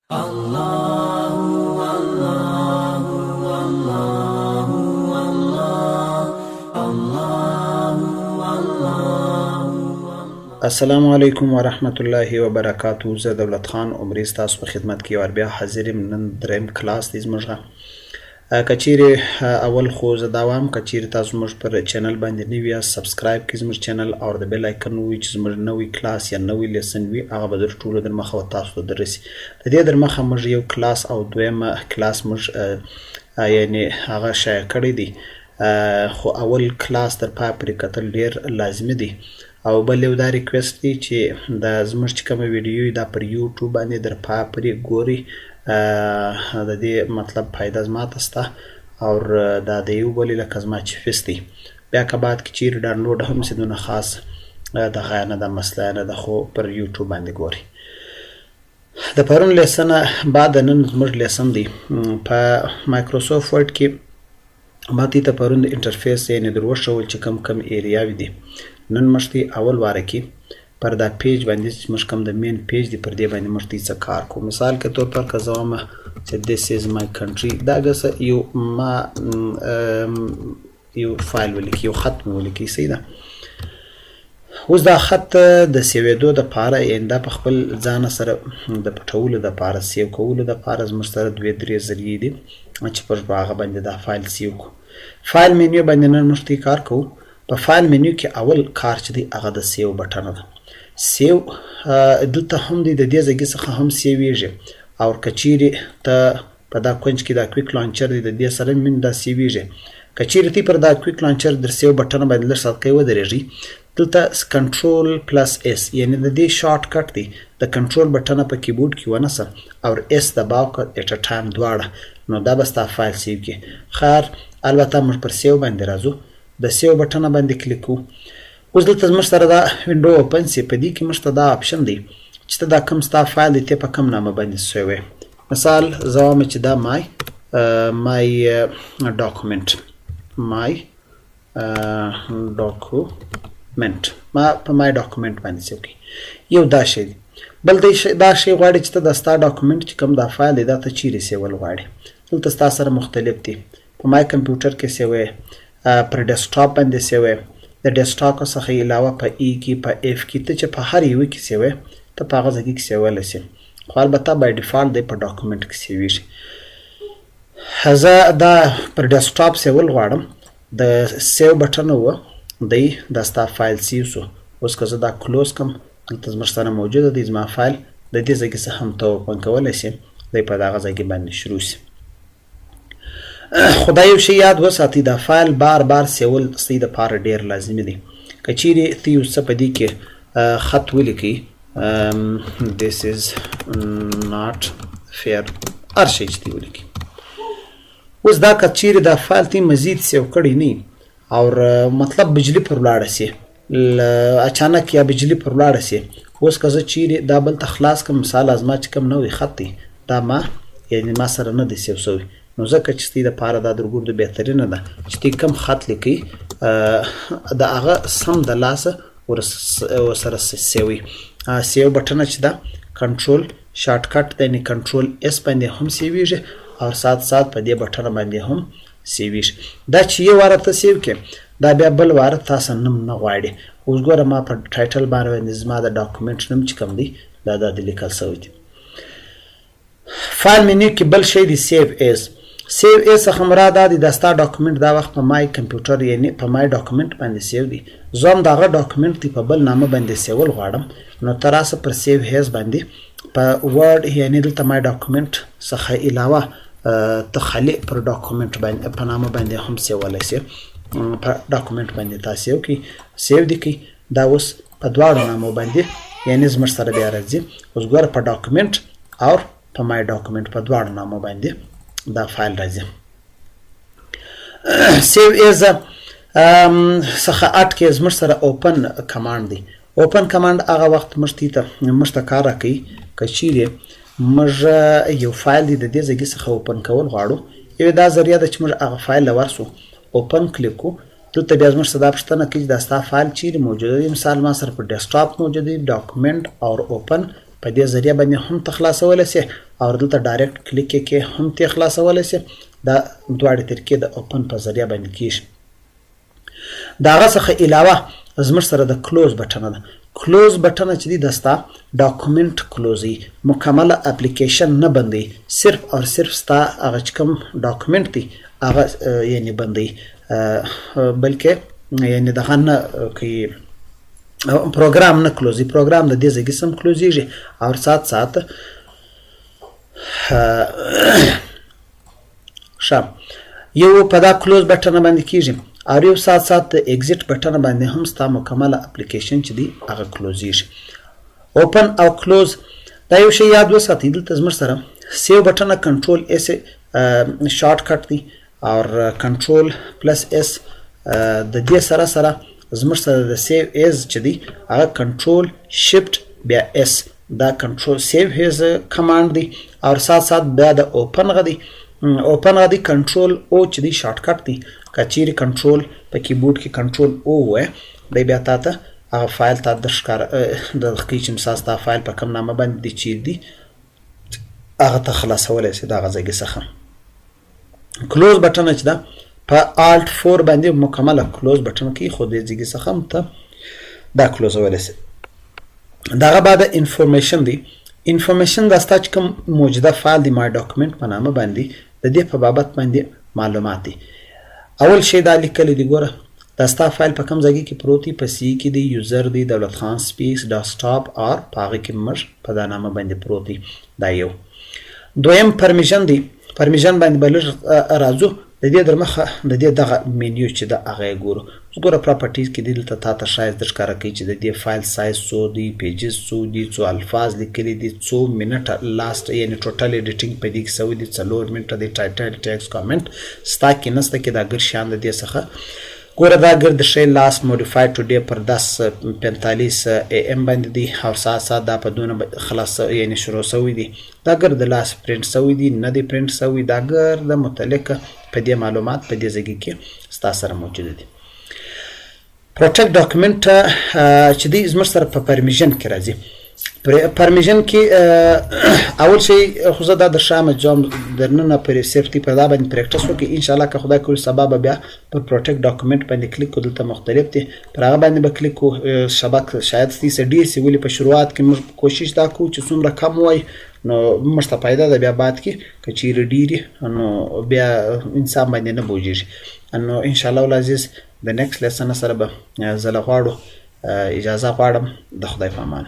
السلام علیکم ورحمت الله وبرکاتو. زه دولت خان عمری ستاسو په خدمت کې ور بیا حاضر یم. نن دریم کلاس دی زموږ. کچیرې اول خو زه دا وایم کچیرې تاسو موږ پر چینل باندې نوي یاست سبسکرایب کړئ زموږ چینل او د بیل آیکن وي چې زموږ نوی کلاس یا نوی لیسن وي هغه به در ټولو در مخه تاسو ته دررسي. د دې در مخه موږ یو کلاس او دویم کلاس موږ یعنی هغه شایع کړی دی، خو اول کلاس تر پای پورې کتل ډېر لازمي دی. او بل یو دا ریکویسټ دی چې دا زموږ چې کومه ویډیو دا پر یوټیوب باندې در پای پورې ګوري، د دې مطلب فایده زما ته شته او دا د یو بلې لکه زما چې فیس دی بیا که بعد کې چیرې ډاونلوډ هم سي نو خاص دغه نه ده مسله نه ده، خو پر یوټیوب باندې ګوري. د پرون لیسن بعد نن زموږ لیسن دی په مایکروسافټ ورډ کې ما ته پرون د انټرفیس یعنی در وښول چې کم ایریاوي دي. نن مشتي اول واره کې پر دا پیج باندې چې موږ کوم د مین پیج دی پر دې باندې مشتي څه کار کوو. مثال کے طور پر که زه وایم چې this is my country، دا ګسه یو ما یو فایل ولیکي، یو خط مې ولیکي، صحیح ده. اوس دا خط د سیوېدو دپاره یعنې دا په خپل ځان سره د پټولو دپاره سیو کولو دپاره زموږ سره دوې درې ذریعې دي چې پر هغه باندې دا فایل سیو کړو. فایل منیو باندې نن مشتي کار کوو. په فایل منیو کې اول کار چې دی هغه د سیو بټن ده. سیو دلته هم دی، د دې ځای څخه هم سیویږي او که چیرې ته په دا کونج کې دا کویک لانچر دی د دې سره من دا سیویږي. که چیرې تی پر دا کویک لانچر در سیو بټن باندې لږ صدقې ودرېږي دلته کنټرول پلس اس یعنی د دې شارټ کټ دی د کنټرول بټن په کیبورډ کې ونیسه او اس دباو کړه ایټ ا ټایم دواړه، نو دا به ستا فایل سیو کړي. خیر البته موږ پر سیو باندې راځو، د سیو بټن باندې کلیک کوو. اوس دلته زموږ سره دا وینډو اوپن سي، په دې کې موږ ته دا آپشن دی چې ته دا کوم ستا فایل دی ته په کوم نامه باندې سوی. مثال زه وایم چې دا مای ډاکومنټ ما په مای ډاکومنټ باندې سیو کړي. یو دا شی دی. بل دا شی غواړي چې ته د ستا ډاکومنټ چې کوم دا فایل دی دا ته چیرې سیول غواړي. دلته ستا سره مختلف دي. په مای کمپیوټر کې سیوی، پر ډیسکټاپ باندې سیوی، د ډیسکټاپ څخه علاوه په ای کې په اف کې ته چې په هر یو کې سیوی ته په هغه ځای کې سیولی سي، خو البته بای ډیفالټ دی په ډاکومنټ کې سیویږي. زه دا پر ډیسکټاپ سیول غواړم، د سیو بټن وه دی دا ستا فایل سیو سو. اوس که زه دا کلوز کم دلته زموږ سره موجوده دی زما فایل، د دې ځای کې څه هم ته اوپن کولی سي، دی په دغه ځای کې باندې شروع سي. خو دا یو شی یاد وساتئ، دا فایل بار بار سیول ستاسو دپاره ډېر لازمي دی. که چیرې ته یو څه په دې کې خط ولیکئ this is not fair هر شی چې ته ولیکئ. اوس دا که چیرې دا فایل ته مزید سیو کړی نه او مطلب بجلی پر ولاړه سي اچانک یا بجلی پر ولاړه سي، اوس که زه چیرې دا بل ته خلاص کړم، مثال زما چې کوم نوی خط دی دا یعنې ما سره نه دی سیو سوی، نو ځکه چې ستاسو دپاره دا در ګردو بهترینه ده چې ته کوم خط لیکئ د هغه سم د لاسه ورسره سیوئ. سیو بټنه چې ده کنټرول شارټ کټ دی، یعنې کنټرول اس باندې هم سیویږي او سات په دې بټنه باندې هم سیویږي. دا چې یو واره ته سیو کړې دا بیا بل واره تاسو نوم نه غواړي. اوس ګوره ما په ټایټل باندې زما د ډاکومنټ نوم چې کوم دی دا د لیکل سوی دی. فایل منیو کې بل شی دی سیو ایز. سیو ایز څخه مراد دا دی دا ستا ډاکومنټ دا وخت په مای کمپیوټر یعنې په مای ډاکومنټ باندې سیو دی. زه هم د هغه ډاکومنټ دی په بل نامه باندې سیول غواړم، نو ته راسه پر سیو ایز باندې په ورډ یعنې دلته مای ډاکومنټ څخه علاوه ته خالي پر ډاکومنټ باندې په نامه باندې هم سیولی سي. په ډاکومنټ باندې تا سیو کړئ، سیو دې کړئ. دا اوس په دواړو نامو باندې یعنې زموږ سره بیا راځي. اوس ګوره په ډاکومنټ او په مای ډاکومنټ په دواړو نامو باندې دا فایل راځي. سیو ایز څخه اټ کې زموږ سره اوپن کمانډ دی. اوپن کمانډ هغه وخت موږ ته کار راکوي که چیرې موږ یو فایل دی د دې ځای څخه اوپن کول غواړو. یو دا ذریعه ده چې موږ هغه فایل له ورسو اوپن کلیک کړو. دلته بیا زموږ څخه دا پوښتنه کوي چې دا ستا فایل چیرې موجوده دی. مثال ما سره په ډیسکټاپ موجود دی، ډاکومنټ او اوپن په دې ذریعه باندې هم ته خلاصولی سې او دلته ډایرکټ کلیک کې هم ته خلاصولی سې. دا دواړه طریقې د اوپن په ذریعه باندې کیږي. د هغه څخه علاوه زموږ سره د کلوز بټنه ده. کلوز بټنه چې دی د ستا ډاکومنټ کلوزوي، مکمله اپلیکیشن نه بندوي، صرف او صرف ستا هغه چې کوم ډاکومنټ دی هغه یعنې بندوي، بلکې یعنې دغه نه کوي پروګرام نه کلوزي. پروګرام د دې ځای کې سم کلوزیږي او سات ښه یو په دا کلوز بټنه باندې کیږي او یو سات د ایگزیټ بټنه باندې هم ستا مکمله اپلیکیشن چې دی هغه کلوزیږي. اوپن او کلوز دا یو شی یاد وساتئ. دلته زموږ سره سیو بټنه کنټرول اس شارټ کټ دی او کنټرول پلس اس د دې سره زموږ سره د سیو ایز چې دی هغه کنټرول شفت بیا اس دا کنټرول سیو ایز کمانډ دی او سات بیا د اوپن غدي غدي کنټرول او چې دی شارټ کټ دی. کچیر کنټرول په کیبورډ کې کنټرول او وای دی بیا تاسو هغه فایل ته د ښکار د خکی چې مساس دا فایل په کوم نامه باندې چیر دی هغه ته خلاصولای شي دا غځي څخه. کلوز بټن چې دا په الټ 4 باندې مکمله کلوز بټن کې خو دې ځګي څخه ته دا کلوز ولای شي. داغه بعد انفارمیشن دی. انفارمیشن دا ستاسو کوم موجوده فایل دی ما ډاکومنټ په نامه باندې د دې په بابت باندې معلومات دي. اول شی دا لیکل دی ګوره دا ستا فایل په کوم ځای کې پروت دی، په سی کې دی، یوزر دی، دولت خان سپیس ډیسکټاپ اور پاغه کې مر په دا نامه باندې پروت دی. دا یو. دویم پرمیشن دی. پرمیشن باندې بل راځو د دې درمخه د دې دغه مینیو چې دا هغه ګورو. ګوره پراپرټیز کې دلته تاسو شاید د ښکارا کوي چې د دې فایل سایز څو دی، پیجز څو دي، څو الفاظ لیکلي دي، څو منټ لاست یعنی ټوټل ایډیټینګ په دې کې څو دي، 4 منټه دی، ټایټل ټیکس کامنټ ستا کې نسته کې دا ګر شان د دې څخه ګوره دا ګر د شی لاست موډیفاید ټوډے پر 10:45 AM باندې دی او سات دا په دونه خلاص یعنی شروع شوی دی. دا ګر د لاست پرینټ شوی دی نه دی پرینټ شوی. دا ګر د متعلقه په دې معلومات په دې ځای کې ستا سره موجود دي. پروټیکټ ډاکومنټ چې دی زموږ سره په پرمیشن کې راځي. پرمیشن کې اول شی خو زه دا د شامه جام درنه پر سیفټي په دا باندې پریکټیس وکړي ان شاء الله که خدای کول سبب بیا پر پروټیکټ ډاکومنټ باندې کلیک کول ته مختلف دي پر هغه باندې به کلیک کو شبک شاید 30 سی ولې په شروعات کې موږ کوشش دا کوو چې څومره کم وای نو مرسته پیدا ده بیا بعد کې کچیر ډیری نو بیا انسان باندې نه بوجیږي. نو ان شاء الله العزیز د نیکست لیسن سره به زله غواړو اجازه غواړم د خدای په امان.